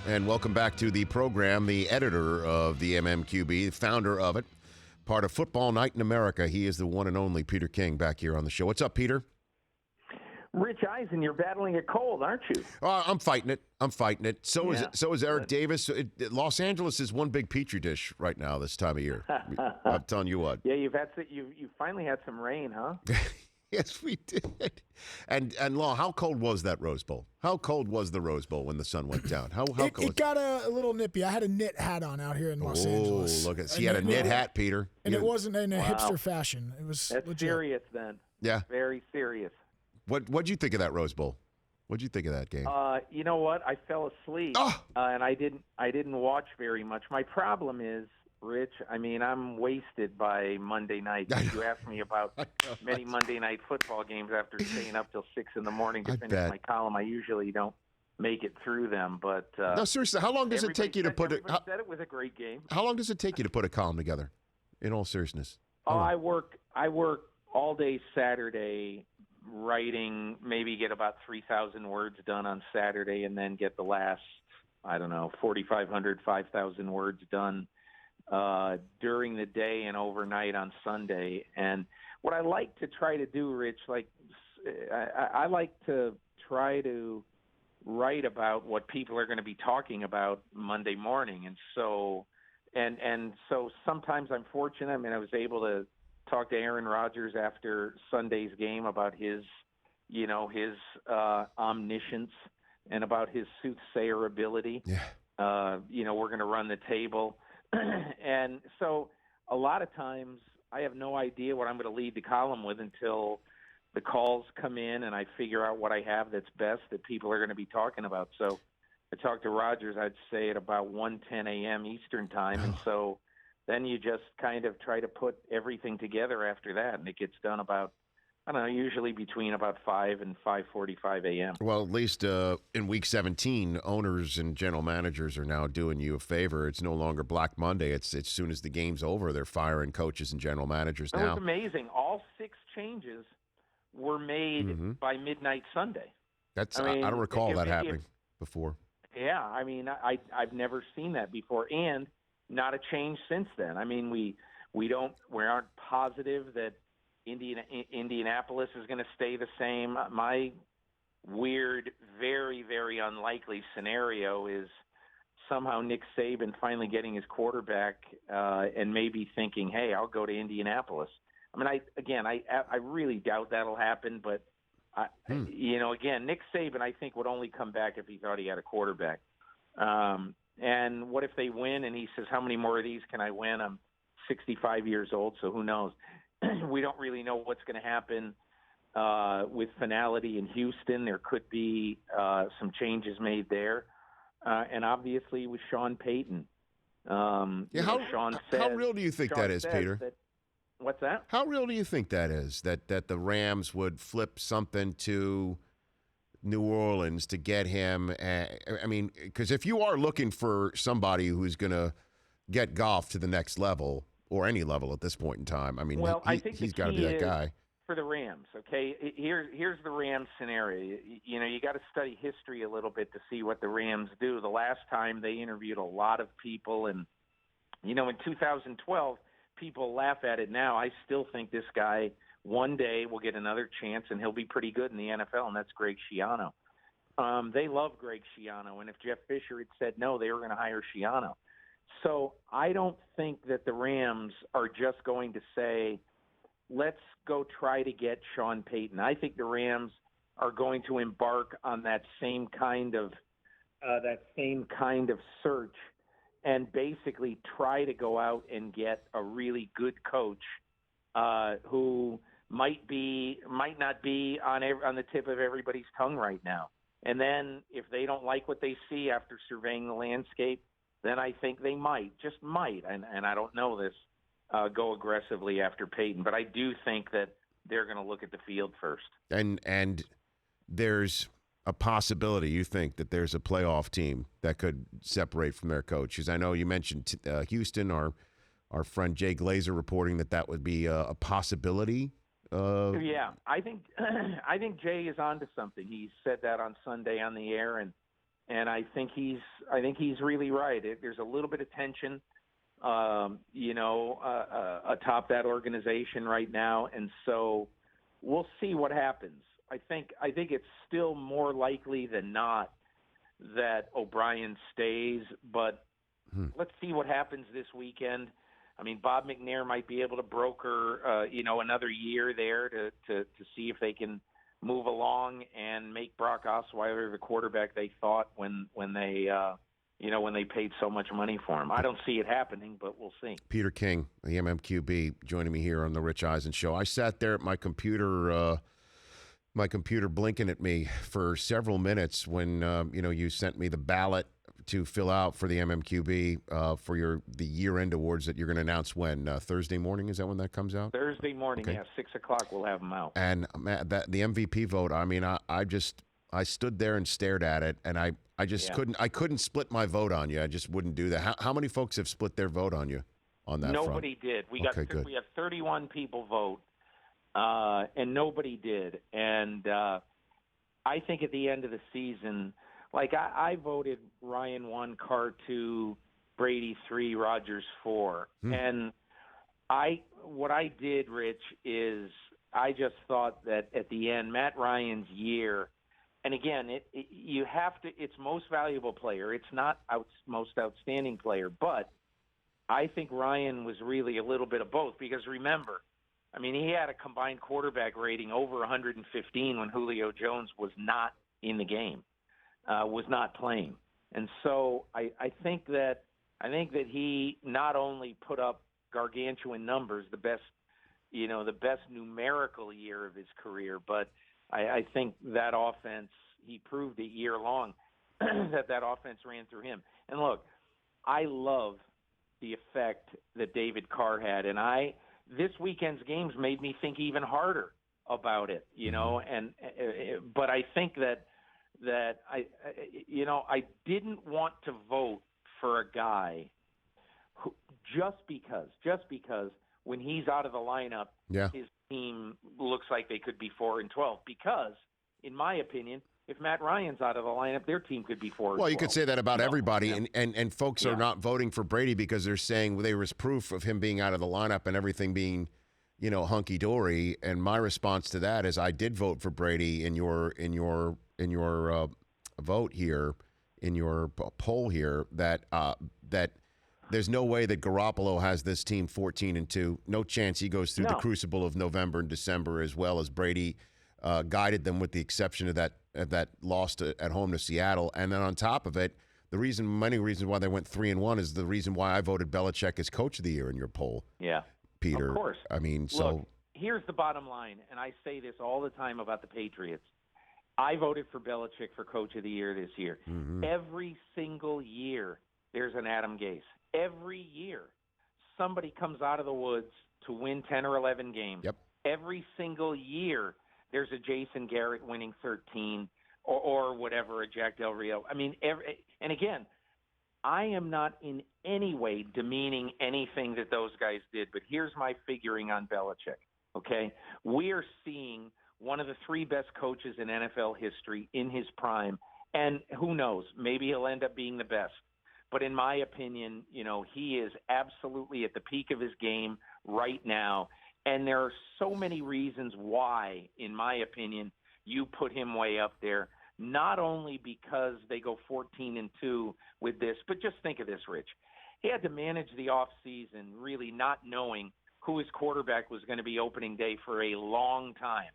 And welcome back to the program. The editor of the MMQB, founder of it, part of Football Night in America. He is the one and only Peter King back here on the show. What's up, Peter? Rich Eisen, you're battling a cold, aren't you? I'm fighting it. So is Eric Davis. Los Angeles is one big petri dish right now this time of year. I'm telling you what. Yeah, you finally had some rain, huh? Yes, we did. And Law, how cold was that Rose Bowl? How cold was the Rose Bowl when the sun went down? How cold? It got a little nippy. I had a knit hat on out here in Los Angeles. Oh, look at he had a knit hat, Peter. And it wasn't in a hipster fashion. It was That's legit. serious then. Yeah. Very serious. What'd you think of that Rose Bowl? What'd you think of that game? You know what? I fell asleep, and I didn't watch very much. My problem is, Rich, I mean, I'm wasted by Monday night. You asked me about many Monday night football games after staying up till 6 in the morning to finish my column. I usually don't make it through them, but no, seriously, how long does it take you to put it? Said it was a great game. How long does it take you to put a column together? In all seriousness. I work all day Saturday writing, maybe get about 3,000 words done on Saturday, and then get the last, 4,500, 5,000 words done during the day and overnight on Sunday. And what I like to try to do, Rich, I like to try to write about what people are going to be talking about Monday morning. And so sometimes I'm fortunate. I mean, I was able to talk to Aaron Rodgers after Sunday's game about his omniscience and about his soothsayer ability. Yeah. We're going to run the table. And so a lot of times I have no idea what I'm going to lead the column with until the calls come in and I figure out what I have that's best that people are going to be talking about. So I talked to Rodgers, I'd say at about 1:10 a.m. Eastern time. And so then you just kind of try to put everything together after that, and it gets done about, usually between about 5 and 5:45 a.m. Well, at least in Week 17, owners and general managers are now doing you a favor. It's no longer Black Monday. It's as soon as the game's over, they're firing coaches and general managers now. It was amazing. All 6 changes were made by midnight Sunday. I don't recall that happening before. Yeah, I mean, I've never seen that before, and not a change since then. I mean, we aren't positive that Indianapolis is going to stay the same. My weird, very, very unlikely scenario is somehow Nick Saban finally getting his quarterback and maybe thinking, hey, I'll go to Indianapolis. I mean, I really doubt that'll happen, but again, Nick Saban, I think, would only come back if he thought he had a quarterback. And what if they win and he says, how many more of these can I win? I'm 65 years old, so who knows? We don't really know what's going to happen with finality in Houston. There could be some changes made there. And obviously with Sean Payton. How real do you think that is, Peter? What's that? How real do you think that is, that the Rams would flip something to New Orleans to get him? I mean, because if you are looking for somebody who's going to get Goff to the next level or any level at this point in time, I mean, I think he's got to be that guy. For the Rams, okay? Here's the Rams scenario. You got to study history a little bit to see what the Rams do. The last time they interviewed a lot of people, and, in 2012, people laugh at it now. I still think this guy one day will get another chance, and he'll be pretty good in the NFL, and that's Greg Schiano. They love Greg Schiano, and if Jeff Fisher had said no, they were going to hire Schiano. So I don't think that the Rams are just going to say, let's go try to get Sean Payton. I think the Rams are going to embark on that same kind of search and basically try to go out and get a really good coach who might not be on the tip of everybody's tongue right now. And then if they don't like what they see after surveying the landscape, then I think they might, and I don't know this, go aggressively after Peyton. But I do think that they're going to look at the field first. And there's a possibility, you think, that there's a playoff team that could separate from their coach? Because I know you mentioned Houston, our friend Jay Glazer reporting that would be a possibility. Yeah, I think Jay is onto something. He said that on Sunday on the air, and I think he's really right. There's a little bit of tension, atop that organization right now, and so we'll see what happens. I think it's still more likely than not that O'Brien stays, but let's see what happens this weekend. I mean, Bob McNair might be able to broker, another year there to see if they can move along and make Brock Osweiler the quarterback they thought when they paid so much money for him. I don't see it happening, but we'll see. Peter King, the MMQB, joining me here on the Rich Eisen Show. I sat there at my computer blinking at me for several minutes when you sent me the ballot to fill out for the MMQB for the year-end awards that you're going to announce when? Thursday morning? Is that when that comes out? Thursday morning, okay. Yeah, 6 o'clock we'll have them out. And the MVP vote, I mean, I stood there and stared at it, and I couldn't split my vote on you. I just wouldn't do that. How many folks have split their vote on you on that front? Nobody did. We good. We have 31 people vote, and nobody did. And I think at the end of the season, like I voted Ryan 1, Carr 2, Brady 3, Rodgers 4. And what I did, Rich, is I just thought that at the end, Matt Ryan's year, and again, it's most valuable player. It's not most outstanding player, but I think Ryan was really a little bit of both because remember, I mean, he had a combined quarterback rating over 115 when Julio Jones was not in the game. Was not playing, and so I think that he not only put up gargantuan numbers, the best numerical year of his career, but I think that offense, he proved it year long that offense ran through him. And look, I love the effect that David Carr had, and this weekend's games made me think even harder about it, but I think that I didn't want to vote for a guy who just because when he's out of the lineup, his team looks like they could be 4-12. Because, in my opinion, if Matt Ryan's out of the lineup, their team could be 4-12. Well, you could say that about everybody, and folks are not voting for Brady because they're saying there was proof of him being out of the lineup and everything being, hunky dory. And my response to that is I did vote for Brady in your vote here, in your poll here, that there's no way that Garoppolo has this team 14-2. No chance he goes through the crucible of November and December as well as Brady guided them, with the exception of that loss at home to Seattle. And then on top of it, many reasons why they went 3-1 is the reason why I voted Belichick as coach of the year in your poll. Yeah, Peter. Of course. I mean, Look, here's the bottom line, and I say this all the time about the Patriots. I voted for Belichick for Coach of the Year this year. Mm-hmm. Every single year, there's an Adam Gase. Every year, somebody comes out of the woods to win 10 or 11 games. Yep. Every single year, there's a Jason Garrett winning 13 or whatever, a Jack Del Rio. I mean, and again, I am not in any way demeaning anything that those guys did, but here's my figuring on Belichick, okay? We are seeing one of the 3 best coaches in NFL history in his prime, and who knows, maybe he'll end up being the best. But in my opinion, he is absolutely at the peak of his game right now, and there are so many reasons why, in my opinion, you put him way up there, not only because they go 14-2 with this, but just think of this, Rich. He had to manage the offseason really not knowing who his quarterback was going to be opening day for a long time.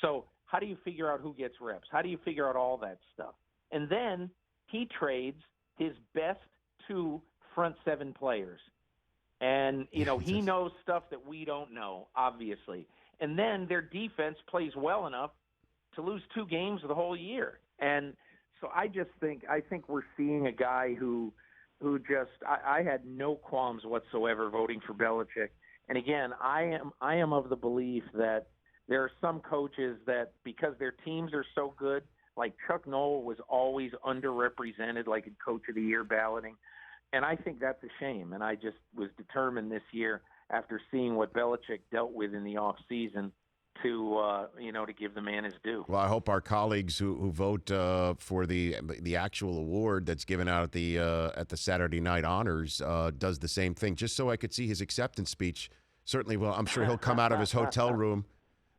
So how do you figure out who gets reps? How do you figure out all that stuff? And then he trades his best 2 front 7 players. And, he knows stuff that we don't know, obviously. And then their defense plays well enough to lose 2 games the whole year. And so I think we're seeing a guy who I had no qualms whatsoever voting for Belichick. And again, I am of the belief that there are some coaches that, because their teams are so good, like Chuck Noll was always underrepresented, like in Coach of the Year balloting. And I think that's a shame. And I just was determined this year, after seeing what Belichick dealt with in the offseason, to give the man his due. Well, I hope our colleagues who vote for the actual award that's given out at the Saturday Night Honors does the same thing, just so I could see his acceptance speech. Certainly, well, I'm sure he'll come out of his hotel room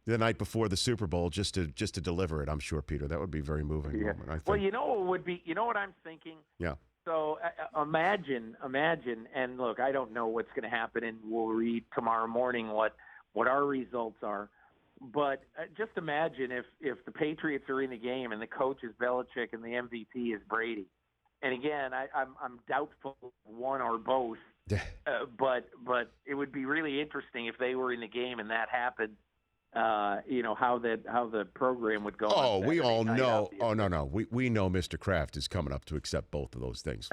the night before the Super Bowl just to deliver it. I'm sure, Peter, that would be very moving. Yeah. Moment, I think. Well, what would be? You know what I'm thinking? Yeah. So imagine, and look, I don't know what's going to happen, and we'll read tomorrow morning what our results are. But just imagine if the Patriots are in the game and the coach is Belichick and the MVP is Brady. And again, I'm doubtful one or both. But it would be really interesting if they were in the game and that happened. How the program would go. Oh, we all know. Oh, no. We know Mr. Kraft is coming up to accept both of those things.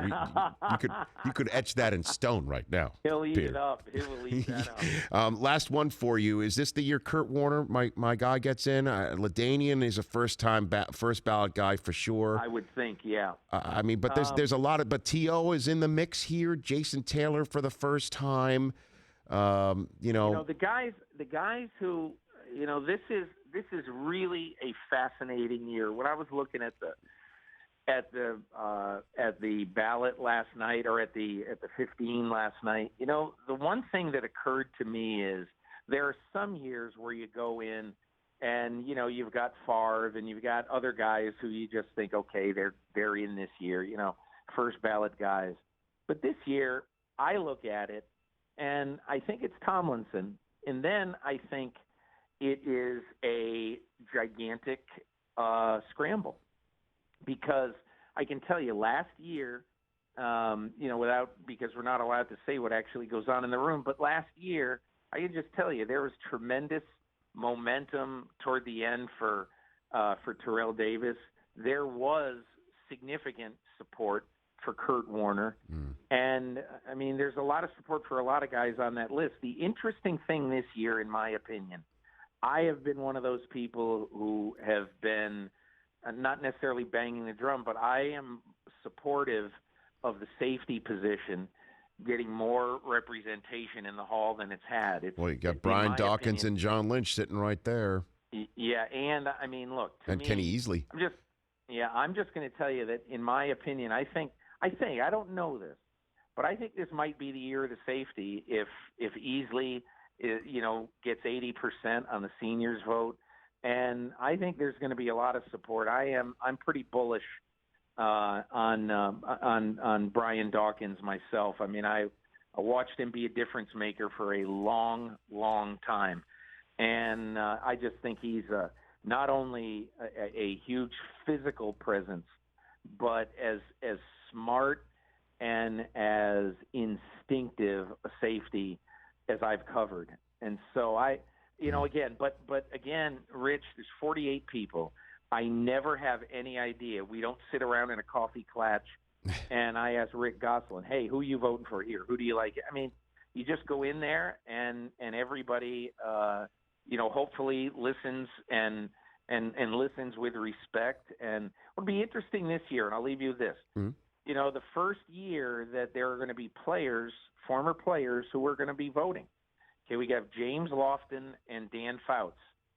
You could etch that in stone right now. He'll eat Peter. it up. He will eat that up. Last one for you. Is this the year Kurt Warner, my guy, gets in? LaDainian is a first ballot guy for sure. I would think, yeah. But there's a lot of. But T.O. is in the mix here. Jason Taylor for the first time. The guys who. This is really a fascinating year. When I was looking at the ballot last night, or at the 15 last night, the one thing that occurred to me is there are some years where you go in and you've got Favre and you've got other guys who you just think, okay, they're in this year, first ballot guys. But this year, I look at it and I think it's Tomlinson, and then I think it is a gigantic scramble, because I can tell you last year, because we're not allowed to say what actually goes on in the room, but last year I can just tell you there was tremendous momentum toward the end for Terrell Davis. There was significant support for Kurt Warner. And, there's a lot of support for a lot of guys on that list. The interesting thing this year, in my opinion, I have been one of those people who have been not necessarily banging the drum, but I am supportive of the safety position getting more representation in the hall than it's had. You got Brian Dawkins and John Lynch sitting right there. Yeah, and look, and Kenny Easley. I'm just going to tell you that, in my opinion, I think I don't know this, but I think this might be the year of the safety if Easley gets 80% on the seniors vote, and I think there's going to be a lot of support. I'm pretty bullish on Brian Dawkins myself. I watched him be a difference maker for a long, long time, and I just think he's not only a huge physical presence, but as smart and as instinctive a safety as I've covered. And so again, Rich, there's 48 people. I never have any idea. We don't sit around in a coffee klatch and I ask Rick Gosselin, hey, who are you voting for here? Who do you like? You just go in there and everybody, hopefully listens and listens with respect. And it'll be interesting this year, and I'll leave you with this. Mm-hmm. The first year that there are going to be former players who are going to be voting. Okay, we got James Lofton and Dan Fouts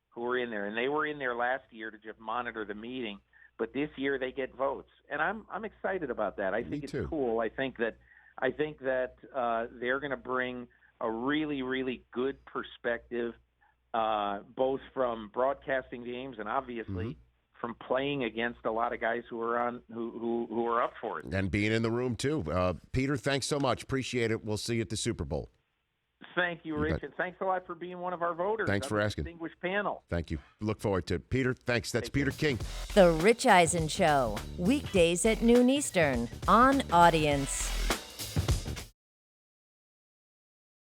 who are in there, and they were in there last year to just monitor the meeting. But this year they get votes, and I'm excited about that. I think it's cool. I think that they're going to bring a really, really good perspective, both from broadcasting games and obviously from playing against a lot of guys who are up for it, and being in the room too. Peter, thanks so much. Appreciate it. We'll see you at the Super Bowl. Thank you, Rich, and thanks a lot for being one of our voters. Thanks for asking. Distinguished panel. Thank you. Look forward to it. Peter, thanks. That's Peter King. The Rich Eisen Show, weekdays at noon Eastern on Audience.